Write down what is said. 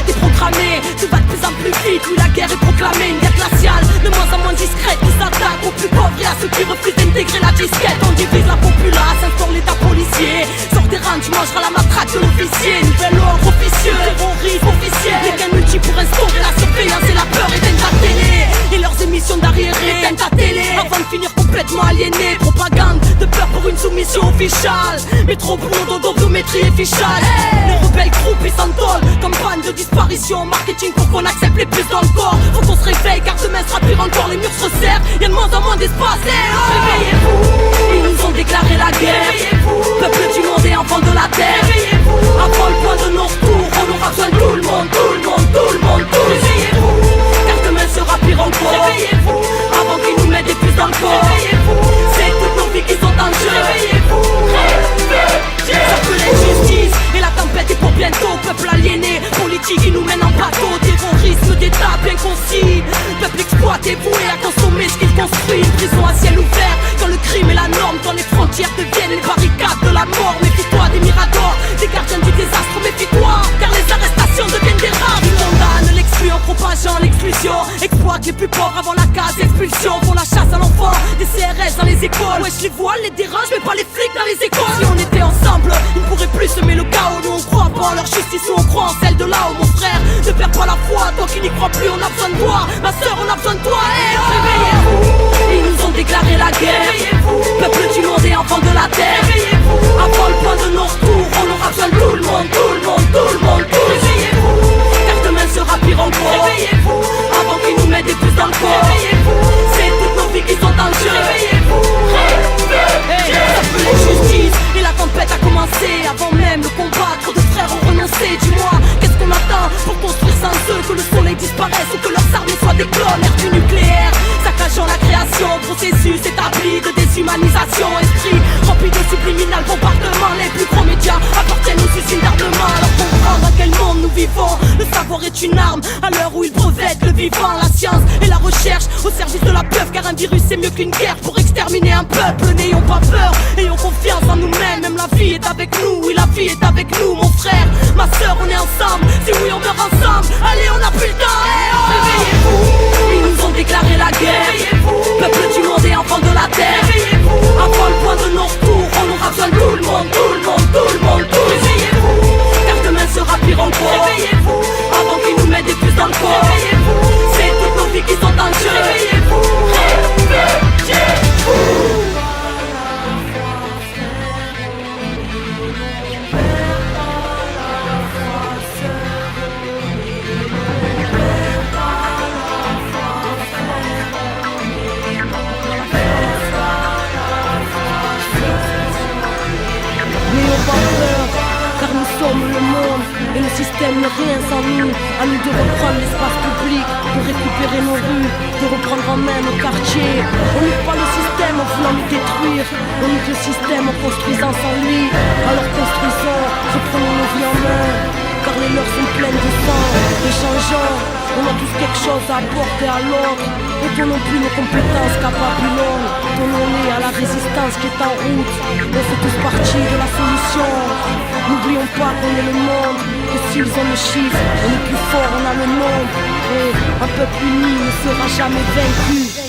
tempête est programmée. Tout va de plus en plus vite, oui la guerre est proclamée. Une guerre glaciale, de moins en moins discrète, qui s'attaque aux plus pauvres et à ceux qui refusent d'intégrer la disquette. On divise la populace, instaure l'état policier. Sors des rangs, tu mangeras la matraque de l'officier. Nouvel ordre officieux, terrorisme officiel. Les gains multi pour instaurer la surveillance et la peur éteignent ta télé. Et leurs émissions d'arriérés éteignent ta télé. Avant de finir complètement aliéné. Propagande de peur pour une soumission officiale. Métro boulot, dodométrie et fichage. Les rebelles groupes ils s'entolent. Campagne de disparition, marketing pour qu'on accepte les puces dans le corps. Faut qu'on se réveille car demain sera pire encore. Les murs se resserrent, y'a de moins en moins d'espace. Réveillez-vous, ils nous ont déclaré la guerre. Peuple du monde et enfants de la terre. Avant le point de non-retour, on aura besoin de tout le monde, tout le monde, tout le monde, tout. Réveillez-vous, car demain sera pire encore. Réveillez-vous, avant qu'ils nous mettent des puces dans le corps. Réveillez-vous, c'est toutes nos vies qui sont en jeu. Réveillez-vous, ça peut l'injustice et la tempête est pour bientôt. Peuple aliéné, politique qui nous mène en bateau. Terrorisme d'état bien concis. Peuple exploité, voué à consommer ce qu'il construit. Une prison à ciel ouvert, quand le crime est la norme. Quand les frontières deviennent les barricades de la mort. Méfie-toi des miradors, des gardiens du désastre. Méfie-toi, car les arrestations deviennent des rares. Ils condamnent l'exclu en propageant l'exclusion. Exploitent les plus pauvres avant la case expulsion. Pour la chasse à l'enfant, des CRS dans les écoles. Wesh les voiles, les dérange, mais pas les flics dans les écoles. Si on était ensemble, ils ne pourraient plus semer le chaos. Nous on croit pas en leur justice, nous on croit en celle de là-haut. Mon frère, ne perds pas la foi, toi qui n'y crois plus, on a besoin de toi. Ma soeur, on a besoin de toi, réveillez-vous, ils nous ont déclaré la guerre. Peuple du monde et enfants de la terre. Avant le point de non-retour, on aura besoin de tout le monde, tout le monde, tout le monde, tout. Réveillez-vous, car demain sera pire encore. Réveillez-vous, avant qu'ils nous mettent des puces dans le corps. Réveillez-vous, c'est toutes nos vies qui sont en jeu. Réveillez-vous, ça peut l'injustice et la tempête a commencé. Avant même le combat, trop de frères ont renoncé. Dis-moi, qu'est-ce qu'on attend pour construire sans eux? Que le soleil disparaisse ou que leurs armes soient des clones. L'air du nucléaire, saccageant la création. Processus établi de déshumanisation. Esprit rempli de subliminal bombardement. Les plus gros médias appartiennent aux usines d'armement. Alors comprendre dans quel monde nous vivons. Le savoir est une arme à l'heure où ils brevettent le vivant. La science et la recherche au service de la peur. Car un virus c'est mieux qu'une guerre pour exterminer un peuple. N'ayons pas peur, ayons confiance en nous-mêmes. Même la vie est avec nous, oui la vie est avec nous. Mon frère, ma soeur, on est ensemble. Si oui on meurt ensemble, allez on a plus le temps. Réveillez-vous, ils nous ont déclaré la guerre. Peuple du monde et enfants de la terre. Avant le point de non-retour, on aura besoin de tout le monde, tout le monde, tout le monde, tout. Réveillez-vous, car demain sera pire encore. Réveillez-vous, avant qu'ils nous mettent des puces dans le corps. Réveillez-vous, c'est toutes nos vies qui sont en jeu. Réveillez-vous, réveillez-vous. Car nous sommes le monde et le système n'est rien sans nous. À nous de reprendre l'espace public, de récupérer nos rues, de reprendre en main nos quartiers. On n'ouvre pas le système en voulant le détruire. On ouvre le système en construisant sans lui. Alors construisons, reprenons nos vies en main. Car les leurs sont pleines de sang, échangeons. On a tous quelque chose à apporter à l'autre. Et donnons plus nos compétences qu'à Babylone. Donnons-les à la résistance qui est en route. On fait tous partie de la solution. N'oublions pas qu'on est le monde. Que s'ils ont le chiffre, on est plus fort, on a le nombre. Et un peuple uni ne sera jamais vaincu.